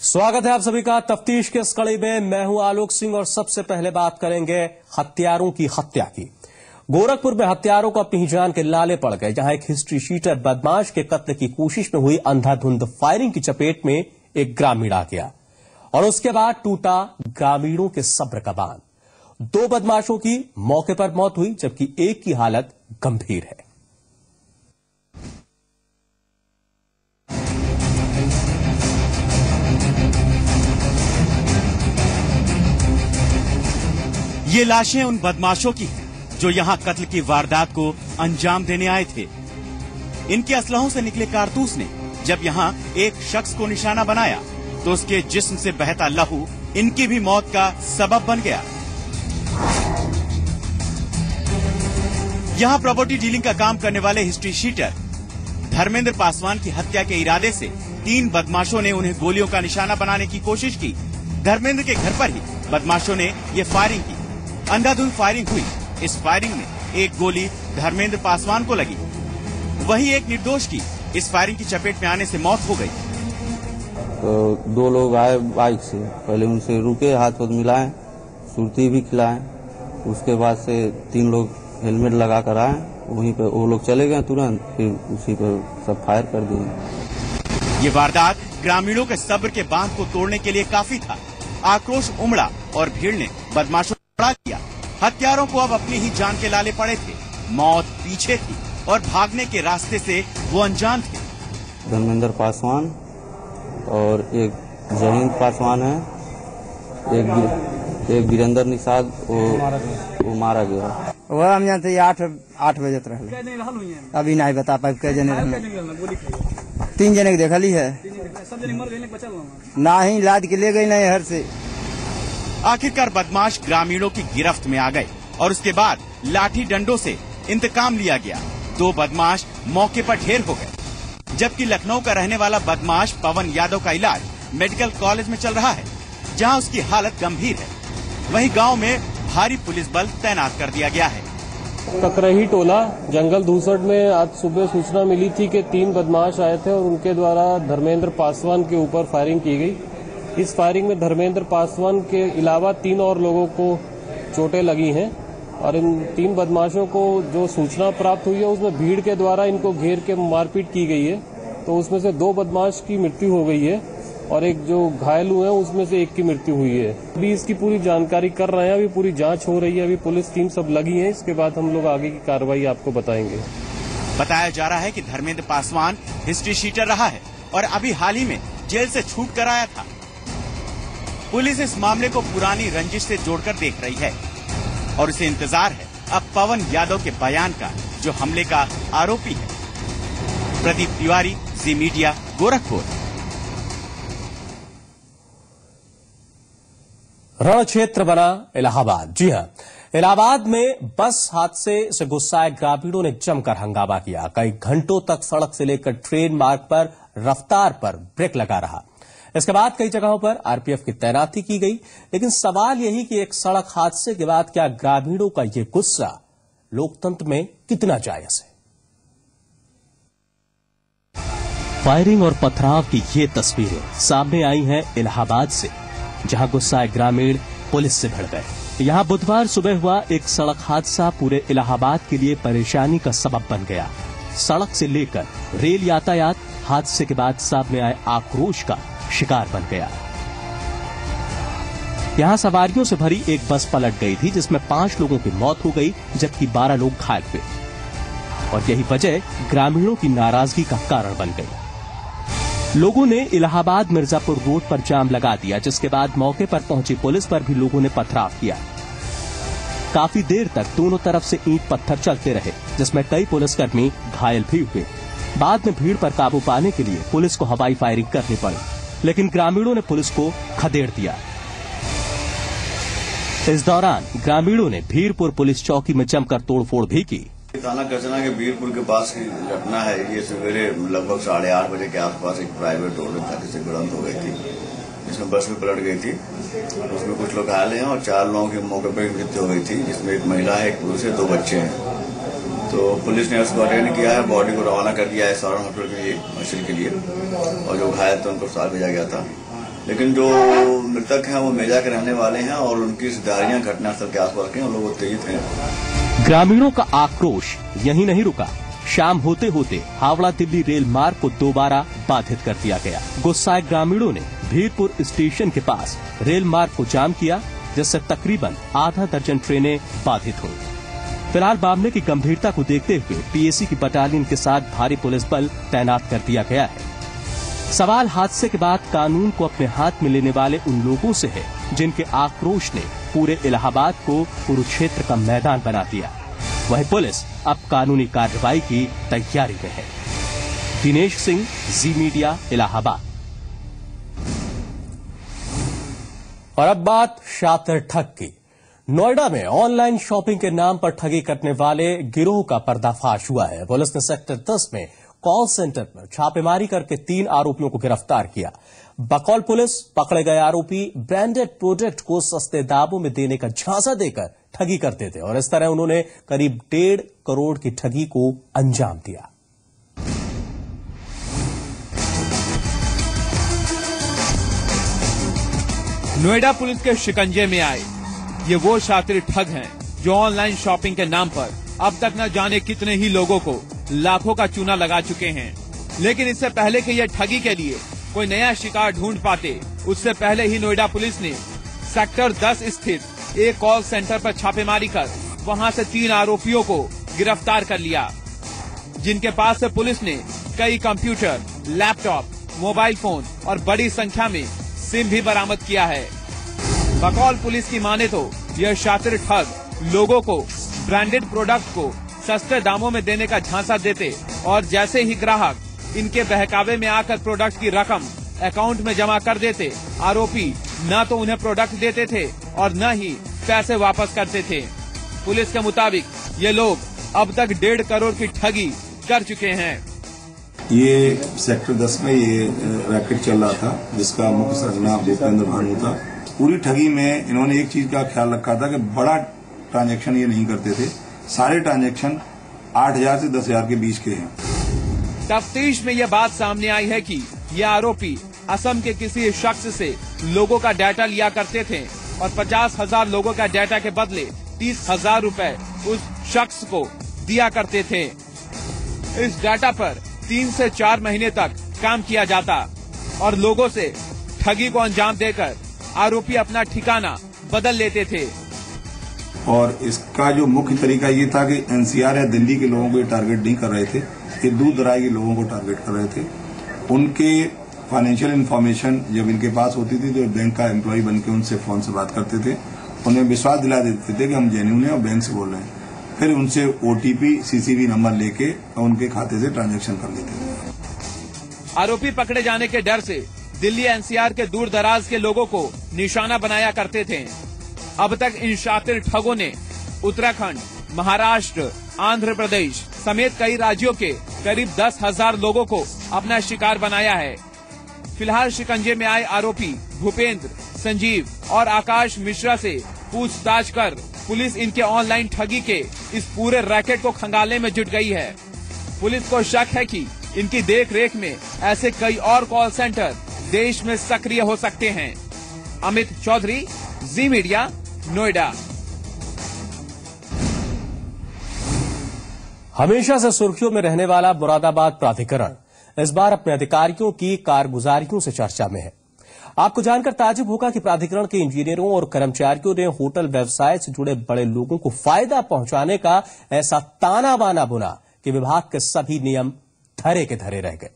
स्वागत है आप सभी का तफ्तीश के इस कड़ी में। मैं हूं आलोक सिंह और सबसे पहले बात करेंगे हत्यारों की हत्या की। गोरखपुर में हत्यारों को अपनी जान के लाले पड़ गए, जहां एक हिस्ट्री शीटर बदमाश के कत्ल की कोशिश में हुई अंधाधुंध फायरिंग की चपेट में एक ग्रामीण आ गया और उसके बाद टूटा ग्रामीणों के सब्र का बांध। 2 बदमाशों की मौके पर मौत हुई, जबकि एक की हालत गंभीर है। ये लाशें उन बदमाशों की हैं जो यहां कत्ल की वारदात को अंजाम देने आए थे। इनके असलहों से निकले कारतूस ने जब यहां एक शख्स को निशाना बनाया तो उसके जिस्म से बहता लहू इनकी भी मौत का सबब बन गया। यहां प्रॉपर्टी डीलिंग का काम करने वाले हिस्ट्री शीटर धर्मेंद्र पासवान की हत्या के इरादे से 3 बदमाशों ने उन्हें गोलियों का निशाना बनाने की कोशिश की। धर्मेंद्र के घर पर ही बदमाशों ने ये फायरिंग की। अंधाधुंध फायरिंग हुई। इस फायरिंग में एक गोली धर्मेंद्र पासवान को लगी, वहीं एक निर्दोष की इस फायरिंग की चपेट में आने से मौत हो गई। तो 2 लोग आए बाइक से, पहले उनसे रुके, हाथ मिलाएं, सुरती भी खिलाएं। उसके बाद से 3 लोग हेलमेट लगा कर आए, वहीं पे वो लोग चले गए तुरंत, फिर उसी पर सब फायर कर दिए। ये वारदात ग्रामीणों के सब्र के बांध को तोड़ने के लिए काफी था। आक्रोश उमड़ा और भीड़ ने बदमाशों खड़ा किया। हत्यारों को अब अपनी ही जान के लाले पड़े थे। मौत पीछे थी और भागने के रास्ते से वो अनजान थे। धर्मेंद्र पासवान और एक जहींद पासवान है, एक वीरेंद्र निषाद, वो मारा गया। वह हम जानते 8 बजे तक अभी नहीं बता पाए कै जने रहने। 3 जने के देखली है, ना ही लाद के ले गई नहीं हर से। आखिरकार बदमाश ग्रामीणों की गिरफ्त में आ गए और उसके बाद लाठी डंडों से इंतकाम लिया गया। 2 बदमाश मौके पर ढेर हो गए, जबकि लखनऊ का रहने वाला बदमाश पवन यादव का इलाज मेडिकल कॉलेज में चल रहा है, जहां उसकी हालत गंभीर है। वहीं गांव में भारी पुलिस बल तैनात कर दिया गया है। ककरही टोला जंगल धूसट में आज सुबह सूचना मिली थी कि 3 बदमाश आए थे और उनके द्वारा धर्मेंद्र पासवान के ऊपर फायरिंग की गई। इस फायरिंग में धर्मेंद्र पासवान के अलावा 3 और लोगों को चोटें लगी हैं और इन 3 बदमाशों को जो सूचना प्राप्त हुई है उसमें भीड़ के द्वारा इनको घेर के मारपीट की गई है। तो उसमें से 2 बदमाश की मृत्यु हो गई है और एक जो घायल हुए हैं उसमें से एक की मृत्यु हुई है। अभी इसकी पूरी जानकारी कर रहे हैं, अभी पूरी जांच हो रही है, अभी पुलिस टीम सब लगी है। इसके बाद हम लोग आगे की कार्रवाई आपको बताएंगे। बताया जा रहा है कि धर्मेंद्र पासवान हिस्ट्री शीटर रहा है और अभी हाल ही में जेल से छूट कर आया था। पुलिस इस मामले को पुरानी रंजिश से जोड़कर देख रही है और उसे इंतजार है अब पवन यादव के बयान का, जो हमले का आरोपी है। प्रदीप तिवारी, जी मीडिया, गोरखपुर। रण क्षेत्र बना इलाहाबाद। जी हां, इलाहाबाद में बस हादसे से गुस्साए ग्रामीणों ने जमकर हंगामा किया। कई घंटों तक सड़क से लेकर ट्रेन मार्ग पर रफ्तार पर ब्रेक लगा रहा। इसके बाद कई जगहों पर आरपीएफ की तैनाती की गई। लेकिन सवाल यही कि एक सड़क हादसे के बाद क्या ग्रामीणों का ये गुस्सा लोकतंत्र में कितना जायज है? फायरिंग और पथराव की ये तस्वीरें सामने आई हैं इलाहाबाद से, जहां गुस्साए ग्रामीण पुलिस से भिड़ गए। यहां बुधवार सुबह हुआ एक सड़क हादसा पूरे इलाहाबाद के लिए परेशानी का सबब बन गया। सड़क से लेकर रेल यातायात हादसे के बाद सामने आए आक्रोश का शिकार बन गया। यहां सवारियों से भरी एक बस पलट गई थी, जिसमें 5 लोगों की मौत हो गई, जबकि 12 लोग घायल हुए और यही वजह ग्रामीणों की नाराजगी का कारण बन गई। लोगों ने इलाहाबाद मिर्जापुर रोड पर जाम लगा दिया, जिसके बाद मौके पर पहुंची पुलिस पर भी लोगों ने पथराव किया। काफी देर तक दोनों तरफ से ईंट पत्थर चलते रहे, जिसमें कई पुलिसकर्मी घायल भी हुए। बाद में भीड़ पर काबू पाने के लिए पुलिस को हवाई फायरिंग करनी पड़ी, लेकिन ग्रामीणों ने पुलिस को खदेड़ दिया। इस दौरान ग्रामीणों ने भीरपुर पुलिस चौकी में जमकर तोड़फोड़ भी की। थाना करचना के भीरपुर के पास की घटना है। ये सवेरे लगभग 8:30 बजे के आसपास एक प्राइवेट रोड में से भिड़ंत हो गई थी, जिसमें बस भी पलट गई थी। उसमें कुछ लोग घायल हैं और 4 लोगों की मौके पर मृत्यु हो गई थी, जिसमें एक महिला है, एक पुरुष है, 2 बच्चे हैं। तो पुलिस ने उसको अटेंड किया है, बॉडी को रवाना कर दिया है सारण हॉस्पिटल के लिए, मशीन के लिए, और जो घायल थे उनको अस्पताल भेजा गया था। लेकिन जो मृतक हैं वो मेजा के रहने वाले हैं और उनकी रिश्तेदारियां घटनास्थल के आसपास के, लोग उत्तेजित हैं। ग्रामीणों का आक्रोश यहीं नहीं रुका। शाम होते होते हावड़ा दिल्ली रेल मार्ग को दोबारा बाधित कर दिया गया। गुस्साए ग्रामीणों ने भीरपुर स्टेशन के पास रेल मार्ग को जाम किया, जिससे तकरीबन आधा दर्जन ट्रेनें बाधित हुई। फिलहाल मामले की गंभीरता को देखते हुए पीएसी की बटालियन के साथ भारी पुलिस बल तैनात कर दिया गया है। सवाल हादसे के बाद कानून को अपने हाथ में लेने वाले उन लोगों से है जिनके आक्रोश ने पूरे इलाहाबाद को कुरुक्षेत्र का मैदान बना दिया। वहीं पुलिस अब कानूनी कार्रवाई की तैयारी में है। दिनेश सिंह, जी मीडिया, इलाहाबाद। और अब बात शातिर ठग की। नोएडा में ऑनलाइन शॉपिंग के नाम पर ठगी करने वाले गिरोह का पर्दाफाश हुआ है। पुलिस ने सेक्टर 10 में कॉल सेंटर पर छापेमारी करके 3 आरोपियों को गिरफ्तार किया। बकौल पुलिस पकड़े गए आरोपी ब्रांडेड प्रोडक्ट को सस्ते दामों में देने का झांसा देकर ठगी करते थे और इस तरह उन्होंने करीब 1.5 करोड़ की ठगी को अंजाम दिया। नोएडा पुलिस के शिकंजे में आए ये वो शातिर ठग हैं जो ऑनलाइन शॉपिंग के नाम पर अब तक न जाने कितने ही लोगों को लाखों का चूना लगा चुके हैं। लेकिन इससे पहले कि ये ठगी के लिए कोई नया शिकार ढूंढ पाते, उससे पहले ही नोएडा पुलिस ने सेक्टर 10 स्थित एक कॉल सेंटर पर छापेमारी कर वहां से 3 आरोपियों को गिरफ्तार कर लिया, जिनके पास से पुलिस ने कई कंप्यूटर, लैपटॉप, मोबाइल फोन और बड़ी संख्या में सिम भी बरामद किया है। बकौल पुलिस की माने तो यह शातिर ठग लोगों को ब्रांडेड प्रोडक्ट को सस्ते दामों में देने का झांसा देते और जैसे ही ग्राहक इनके बहकावे में आकर प्रोडक्ट की रकम अकाउंट में जमा कर देते, आरोपी न तो उन्हें प्रोडक्ट देते थे और न ही पैसे वापस करते थे। पुलिस के मुताबिक ये लोग अब तक 1.5 करोड़ की ठगी कर चुके हैं। ये सेक्टर 10 में ये रैकेट चल रहा था, जिसका मुख्य सरगना भूपेंद्र भानु था। पूरी ठगी में इन्होंने एक चीज का ख्याल रखा था कि बड़ा ट्रांजैक्शन ये नहीं करते थे। सारे ट्रांजैक्शन 8,000 से 10,000 के बीच के हैं। तफ्तीश में यह बात सामने आई है कि ये आरोपी असम के किसी शख्स से लोगों का डाटा लिया करते थे और 50,000 लोगों का डाटा के बदले 30,000 रुपए उस शख्स को दिया करते थे। इस डाटा पर 3 से 4 महीने तक काम किया जाता और लोगों से ठगी को अंजाम देकर आरोपी अपना ठिकाना बदल लेते थे। और इसका जो मुख्य तरीका ये था कि एनसीआर या दिल्ली के लोगों को टारगेट नहीं कर रहे थे, ये दूर दराज के लोगों को टारगेट कर रहे थे। उनके फाइनेंशियल इन्फॉर्मेशन जब इनके पास होती थी तो बैंक का एम्प्लॉय बनके उनसे फोन से बात करते थे, उन्हें विश्वास दिला देते थे कि हम जेन्युइन हैं और बैंक से बोल रहे हैं। फिर उनसे ओटीपी, सीसीवी नंबर लेके उनके खाते से ट्रांजैक्शन कर लेते थे। आरोपी पकड़े जाने के डर से दिल्ली एनसीआर के दूर दराज के लोगों को निशाना बनाया करते थे। अब तक इन शातिर ठगों ने उत्तराखंड, महाराष्ट्र, आंध्र प्रदेश समेत कई राज्यों के करीब 10,000 लोगों को अपना शिकार बनाया है। फिलहाल शिकंजे में आए आरोपी भूपेंद्र, संजीव और आकाश मिश्रा से पूछताछ कर पुलिस इनके ऑनलाइन ठगी के इस पूरे रैकेट को खंगालने में जुट गई है। पुलिस को शक है कि इनकी देखरेख में ऐसे कई और कॉल सेंटर देश में सक्रिय हो सकते हैं। अमित चौधरी, जी मीडिया, नोएडा। हमेशा से सुर्खियों में रहने वाला मुरादाबाद प्राधिकरण इस बार अपने अधिकारियों की कारगुजारियों से चर्चा में है। आपको जानकर ताज्जुब होगा कि प्राधिकरण के इंजीनियरों और कर्मचारियों ने होटल व्यवसाय से जुड़े बड़े लोगों को फायदा पहुंचाने का ऐसा ताना बाना बुना कि विभाग के सभी नियम धरे के धरे रह गए।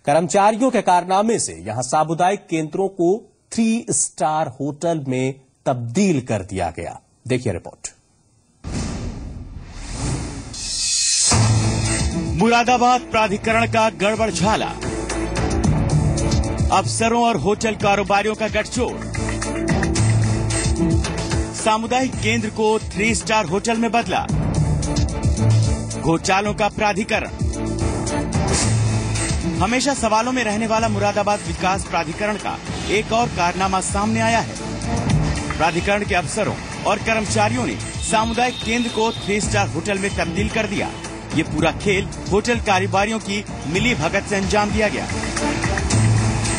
कर्मचारियों के कारनामे से यहां सामुदायिक केंद्रों को 3 स्टार होटल में तब्दील कर दिया गया। देखिए रिपोर्ट। मुरादाबाद प्राधिकरण का गड़बड़ झाला, अफसरों और होटल कारोबारियों का गठजोड़, सामुदायिक केंद्र को 3 स्टार होटल में बदला, घोटालों का प्राधिकरण। हमेशा सवालों में रहने वाला मुरादाबाद विकास प्राधिकरण का एक और कारनामा सामने आया है। प्राधिकरण के अफसरों और कर्मचारियों ने सामुदायिक केंद्र को 3 स्टार होटल में तब्दील कर दिया। ये पूरा खेल होटल कारोबारियों की मिली भगत से अंजाम दिया गया।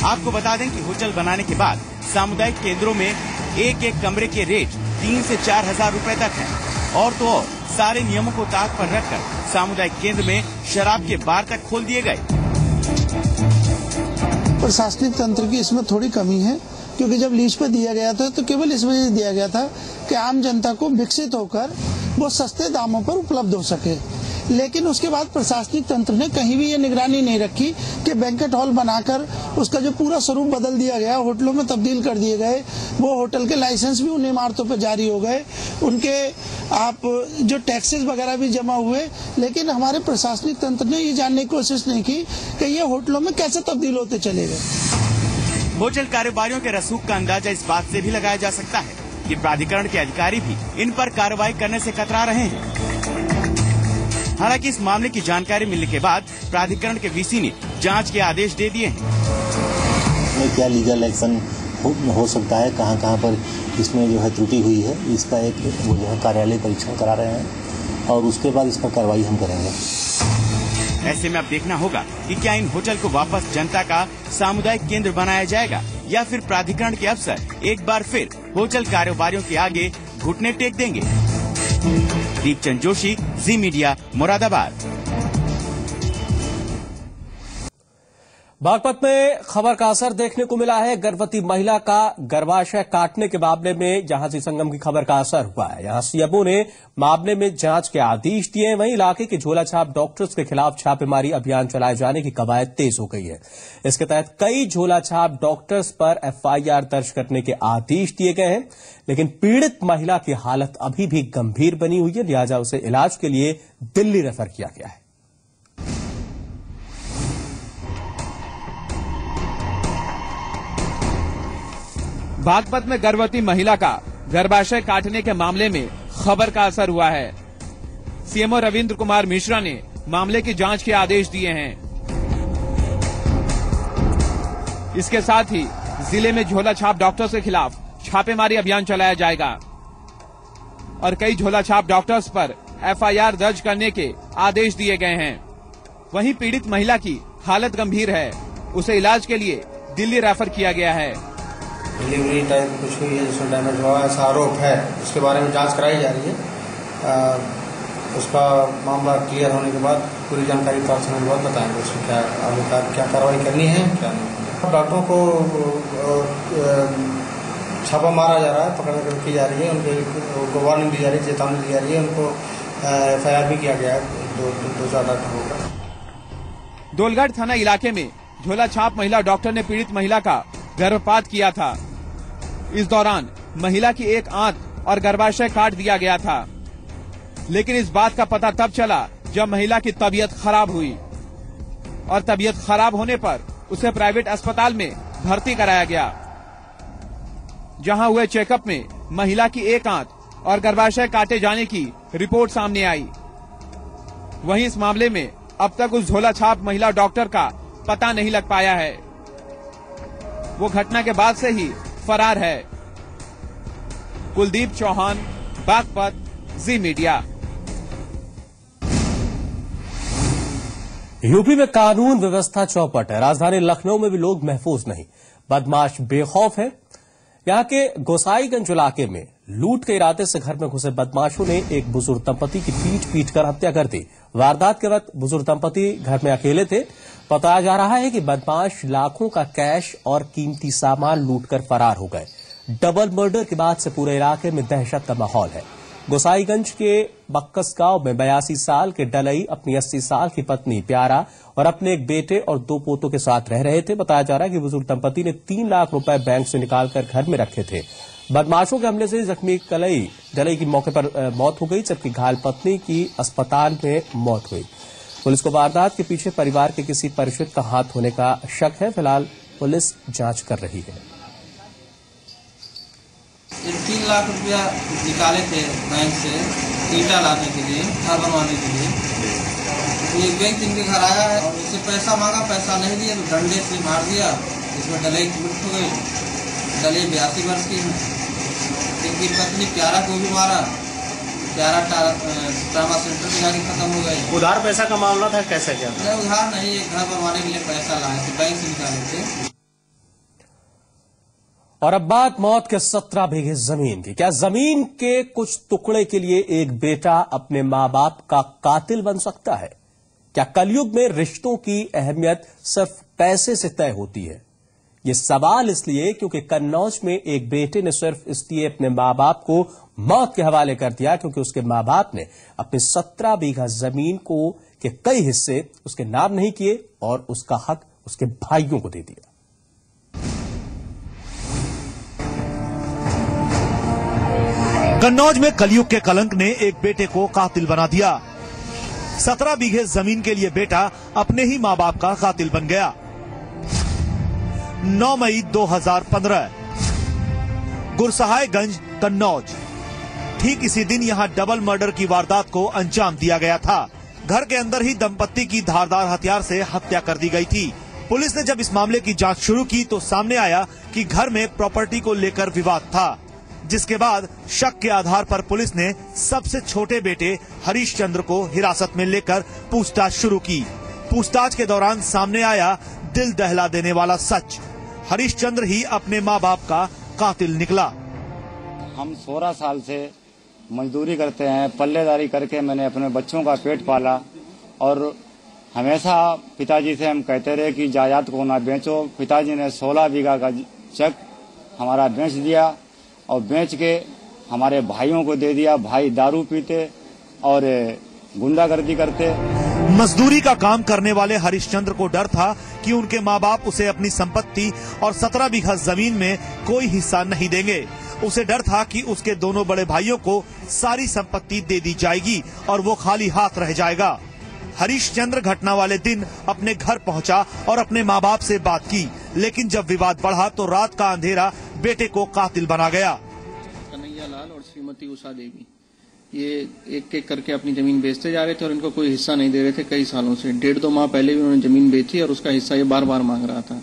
आपको बता दें कि होटल बनाने के बाद सामुदायिक केंद्रों में एक एक कमरे के रेट 3 से 4 हजार रुपए तक है। और तो और सारे नियमों को ताक पर रखकर सामुदायिक केंद्र में शराब के बार तक खोल दिए गए। प्रशासनिक तंत्र की इसमें थोड़ी कमी है, क्योंकि जब लीज पे दिया गया था तो केवल इस वजह से दिया गया था कि आम जनता को विकसित होकर वो सस्ते दामों पर उपलब्ध हो सके। लेकिन उसके बाद प्रशासनिक तंत्र ने कहीं भी ये निगरानी नहीं रखी कि बैंकेट हॉल बनाकर उसका जो पूरा स्वरूप बदल दिया गया, होटलों में तब्दील कर दिए गए। वो होटल के लाइसेंस भी उन इमारतों पर जारी हो गए, उनके आप जो टैक्सेस वगैरह भी जमा हुए। लेकिन हमारे प्रशासनिक तंत्र ने ये जानने की कोशिश नहीं की कि ये होटलों में कैसे तब्दील होते चले गए। होटल कारोबारियों के रसूख का अंदाजा इस बात से भी लगाया जा सकता है कि प्राधिकरण के अधिकारी भी इन पर कार्रवाई करने से कतरा रहे हैं। हालांकि इस मामले की जानकारी मिलने के बाद प्राधिकरण के वीसी ने जांच के आदेश दे दिए हैं। क्या लीगल एक्शन हो सकता है, कहां पर इसमें जो है त्रुटि हुई है, इसका एक वो जो है कार्यालय परीक्षण करा रहे हैं और उसके बाद इस पर कार्रवाई हम करेंगे। ऐसे में अब देखना होगा कि क्या इन होटल को वापस जनता का सामुदायिक केंद्र बनाया जाएगा या फिर प्राधिकरण के अफसर एक बार फिर होटल कारोबारियों के आगे घुटने टेक देंगे। दीपचंद जोशी, जी मीडिया, मुरादाबाद। बागपत में खबर का असर देखने को मिला है। गर्भवती महिला का गर्भाशय काटने के मामले में जहां से संगम की खबर का असर हुआ है, यहां सीएमओ ने मामले में जांच के आदेश दिए हैं। वहीं इलाके के झोलाछाप डॉक्टर्स के खिलाफ छापेमारी अभियान चलाए जाने की कवायद तेज हो गई है। इसके तहत कई झोलाछाप डॉक्टर्स पर एफआईआर दर्ज करने के आदेश दिए गए हैं। लेकिन पीड़ित महिला की हालत अभी भी गंभीर बनी हुई है, लिहाजा उसे इलाज के लिए दिल्ली रेफर किया गया है। बागपत में गर्भवती महिला का गर्भाशय काटने के मामले में खबर का असर हुआ है। सीएमओ रविंद्र कुमार मिश्रा ने मामले की जांच के आदेश दिए हैं। इसके साथ ही जिले में झोलाछाप डॉक्टर्स के खिलाफ छापेमारी अभियान चलाया जाएगा और कई झोलाछाप डॉक्टर्स पर एफआईआर दर्ज करने के आदेश दिए गए हैं। वहीं पीड़ित महिला की हालत गंभीर है, उसे इलाज के लिए दिल्ली रेफर किया गया है। डिलीवरी टाइम कुछ हुई है जिसमें डैमेज हुआ, ऐसा आरोप है। उसके बारे में जांच कराई जा रही है। उसका मामला क्लियर होने के बाद पूरी जानकारी प्राप्त होने के बाद बताएंगे उसमें क्या आगे क्या कार्रवाई करनी है, क्या नहीं। डॉक्टरों को छापा मारा जा रहा है, पकड़ की जा रही है, उनको वार्निंग दी जा रही है, चेतावनी दी जा रही है, उनको एफआईआर भी किया गया है दो चार डॉक्टरों का। दोलगढ़ थाना इलाके में झोलाछाप महिला डॉक्टर ने पीड़ित महिला का गर्भपात किया था। इस दौरान महिला की एक आंत और गर्भाशय काट दिया गया था। लेकिन इस बात का पता तब चला जब महिला की तबीयत खराब हुई और तबीयत खराब होने पर उसे प्राइवेट अस्पताल में भर्ती कराया गया, जहां हुए चेकअप में महिला की एक आंत और गर्भाशय काटे जाने की रिपोर्ट सामने आई। वहीं इस मामले में अब तक उस झोलाछाप महिला डॉक्टर का पता नहीं लग पाया है। वो घटना के बाद से ही फरार है। कुलदीप चौहान, बागपत, जी मीडिया। यूपी में कानून व्यवस्था चौपट है। राजधानी लखनऊ में भी लोग महफूज नहीं, बदमाश बेखौफ है। यहां के गोसाईगंज इलाके में लूट के इरादे से घर में घुसे बदमाशों ने एक बुजुर्ग दंपति की पीट कर हत्या कर दी। वारदात के वक्त बुजुर्ग दंपति घर में अकेले थे। बताया जा रहा है कि बदमाश लाखों का कैश और कीमती सामान लूटकर फरार हो गए। डबल मर्डर के बाद से पूरे इलाके में दहशत का माहौल है। गोसाईगंज के बक्कस गांव में 82 साल के डलई अपनी 80 साल की पत्नी प्यारा और अपने एक बेटे और 2 पोतों के साथ रह रहे थे। बताया जा रहा है कि बुजुर्ग दंपति ने 3 लाख रुपए बैंक से निकालकर घर में रखे थे। बदमाशों के हमले से जख्मी डलई की मौके पर मौत हो गई, जबकि घायल पत्नी की अस्पताल में मौत हुई। पुलिस को वारदात के पीछे परिवार के किसी परिचित का हाथ होने का शक है। फिलहाल पुलिस जांच कर रही है। 3 लाख रुपया निकाले थे बैंक से ईटा लाने के लिए, घर बनवाने के लिए। ये बैंक इनके घर आया है और उससे पैसा मांगा, पैसा नहीं दिया तो डंडे से मार दिया। इसमें डलई की मृत्यु हो गई। डलई 82 वर्ष की है। इनकी पत्नी प्यारा को भी मारा। प्यारा ट्रामा सेंटर में जाके खत्म हो गए। उधार पैसा का मामला था, कैसा क्या? उधार नहीं, एक घर बनवाने के लिए पैसा लाए थे, बैंक से निकाले थे। और अब बात मौत के 17 बीघे जमीन की। क्या जमीन के कुछ टुकड़े के लिए एक बेटा अपने मां बाप का कातिल बन सकता है? क्या कलयुग में रिश्तों की अहमियत सिर्फ पैसे से तय होती है? ये सवाल इसलिए क्योंकि कन्नौज में एक बेटे ने सिर्फ इसलिए अपने मां बाप को मौत के हवाले कर दिया क्योंकि उसके मां बाप ने अपने 17 बीघा जमीन को के कई हिस्से उसके नाम नहीं किए और उसका हक उसके भाइयों को दे दिया। कन्नौज में कलयुग के कलंक ने एक बेटे को कातिल बना दिया। 17 बीघे जमीन के लिए बेटा अपने ही मां बाप का कातिल बन गया। 9 मई 2015 गुरसहायगंज कन्नौज। ठीक इसी दिन यहां डबल मर्डर की वारदात को अंजाम दिया गया था। घर के अंदर ही दंपत्ति की धारदार हथियार से हत्या कर दी गई थी। पुलिस ने जब इस मामले की जांच शुरू की तो सामने आया कि घर में प्रॉपर्टी को लेकर विवाद था, जिसके बाद शक के आधार पर पुलिस ने सबसे छोटे बेटे हरीश चंद्र को हिरासत में लेकर पूछताछ शुरू की। पूछताछ के दौरान सामने आया दिल दहला देने वाला सच। हरीश चंद्र ही अपने मां बाप का कातिल निकला। हम 16 साल से मजदूरी करते हैं, पल्लेदारी करके मैंने अपने बच्चों का पेट पाला और हमेशा पिताजी से हम कहते रहे कि जायदाद को ना बेचो। पिताजी ने 16 बीघा का चक हमारा बेच दिया और बेच के हमारे भाइयों को दे दिया। भाई दारू पीते और गुंडागर्दी करते। मजदूरी का काम करने वाले हरिश्चंद्र को डर था कि उनके माँ बाप उसे अपनी संपत्ति और 17 बीघा जमीन में कोई हिस्सा नहीं देंगे। उसे डर था कि उसके दोनों बड़े भाइयों को सारी संपत्ति दे दी जाएगी और वो खाली हाथ रह जाएगा। हरिश्चंद्र घटना वाले दिन अपने घर पहुंचा और अपने माँ बाप से बात की, लेकिन जब विवाद बढ़ा तो रात का अंधेरा बेटे को कातिल बना गया। कन्हैया लाल और श्रीमती उषा देवी ये एक एक करके अपनी जमीन बेचते जा रहे थे और इनको कोई हिस्सा नहीं दे रहे थे कई सालों से। 1.5-2 माह पहले भी उन्होंने जमीन बेची और उसका हिस्सा ये बार बार मांग रहा था।